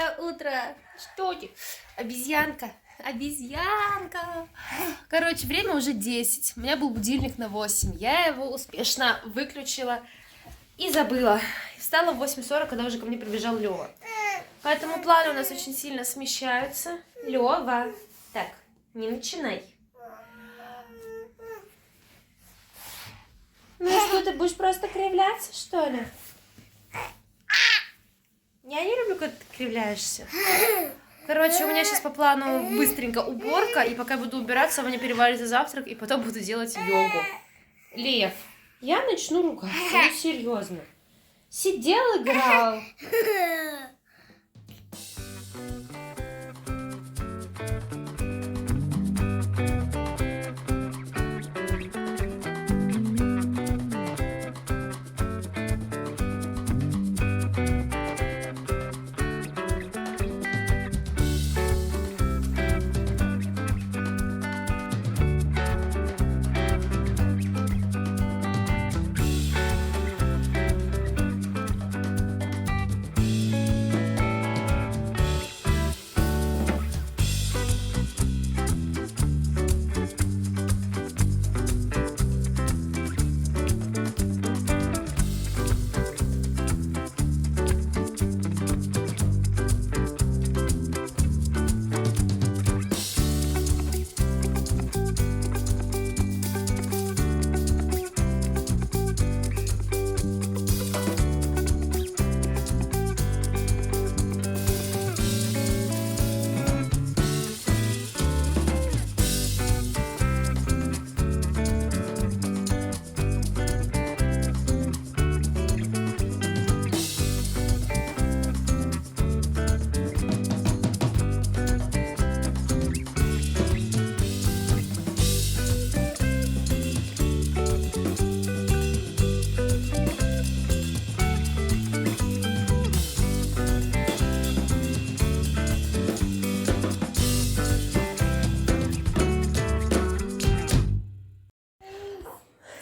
Доброе утро. Что ты? Обезьянка. Обезьянка. Короче, время уже 10. У меня был будильник на 8. Я его успешно выключила и забыла. Встала в 8:40, когда уже ко мне прибежал Лёва. Поэтому планы у нас очень сильно смещаются. Лёва. Так, не начинай. Ну и что, ты будешь просто кривляться, что ли? Я не люблю, когда ты кривляешься. Короче, у меня сейчас по плану быстренько уборка, и пока я буду убираться, у меня переварится завтрак, и потом буду делать йогу. Лев, я начну ругаться, ну серьезно. Сидел, играл.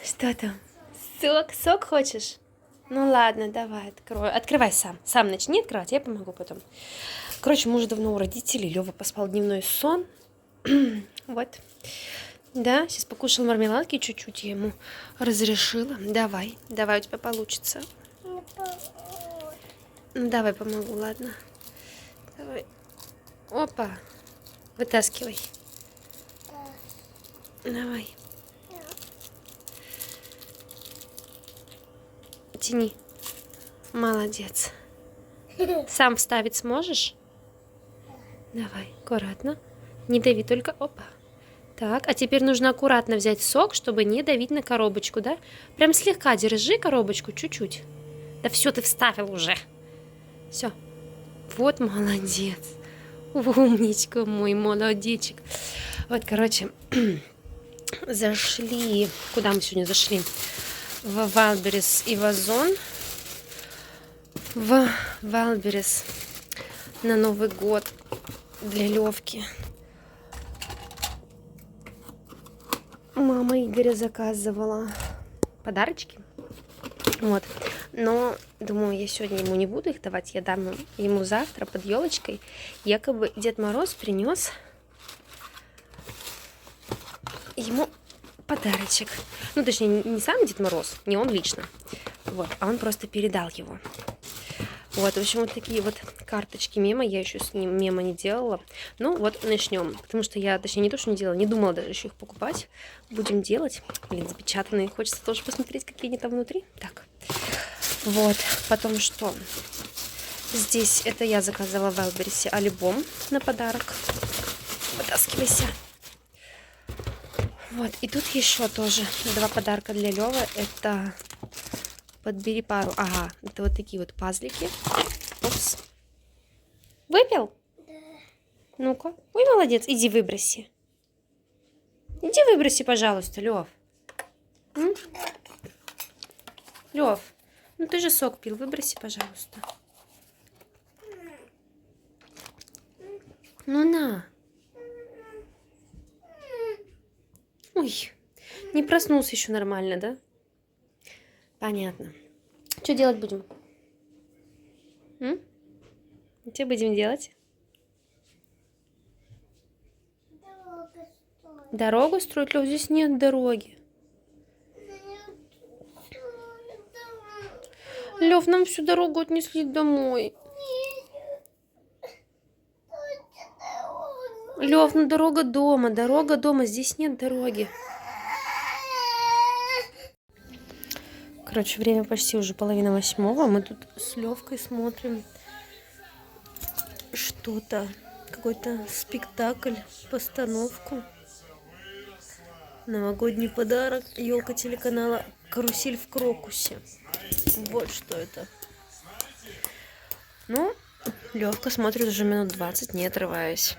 Что там? Сок хочешь? Ну ладно, давай, открой. Открывай сам. Сам начни открывать, я помогу потом. Короче, мы уже давно у родителей. Лёва поспал дневной сон. Вот. Да, сейчас покушал мармеладки чуть-чуть, я ему разрешила. Давай, у тебя получится. Ну, давай помогу, ладно. Давай. Опа. Вытаскивай. Давай. Тяни. Молодец. Сам вставить сможешь? Давай, аккуратно. Не дави только. Опа. Так, а теперь нужно аккуратно взять сок, чтобы не давить на коробочку, да? Прям слегка держи коробочку, чуть-чуть. Да все, ты вставил уже. Все. Вот молодец. Умничка мой, молодечек. Вот, короче, зашли. Куда мы сегодня зашли? В Wildberries и в Озон. В Wildberries на Новый год для Левки. Мама Игоря заказывала подарочки. Вот. Но, думаю, я сегодня ему не буду их давать. Я дам ему завтра под елочкой. Якобы Дед Мороз принес ему подарочек. Ну, точнее, не сам Дед Мороз, не он лично. Вот, а он просто передал его. Вот, в общем, вот такие вот карточки мема. Я еще с ним мема не делала. Ну, вот начнем. Потому что я, точнее, не то, что не делала, не думала даже еще их покупать. Будем делать. Блин, запечатанные. Хочется тоже посмотреть, какие они там внутри. Так. Вот. Потом что? Здесь это я заказала в Wildberries альбом на подарок. Вытаскивайся. Вот. И тут еще тоже два подарка для Лёвы. Это... Подбери пару. Ага, это вот такие вот пазлики. Опс. Выпил? Да. Ну-ка. Ой, молодец. Иди выброси. Иди выброси, пожалуйста, Лев. Лев, ну ты же сок пил. Выброси, пожалуйста. Ну на. Ой, не проснулся еще нормально, да? Понятно. Что делать будем? Что будем делать? Дорогу строить? Лёв, здесь нет дороги. Лёв, нам всю дорогу отнесли домой. Лёв, ну дорога дома, здесь нет дороги. Короче, время почти уже 7:30. Мы тут с Лёвкой смотрим что-то, какой-то спектакль, постановку. Новогодний подарок, елка телеканала «Карусель в Крокусе». Вот что это. Ну, Лёвка смотрит уже минут 20, не отрываясь.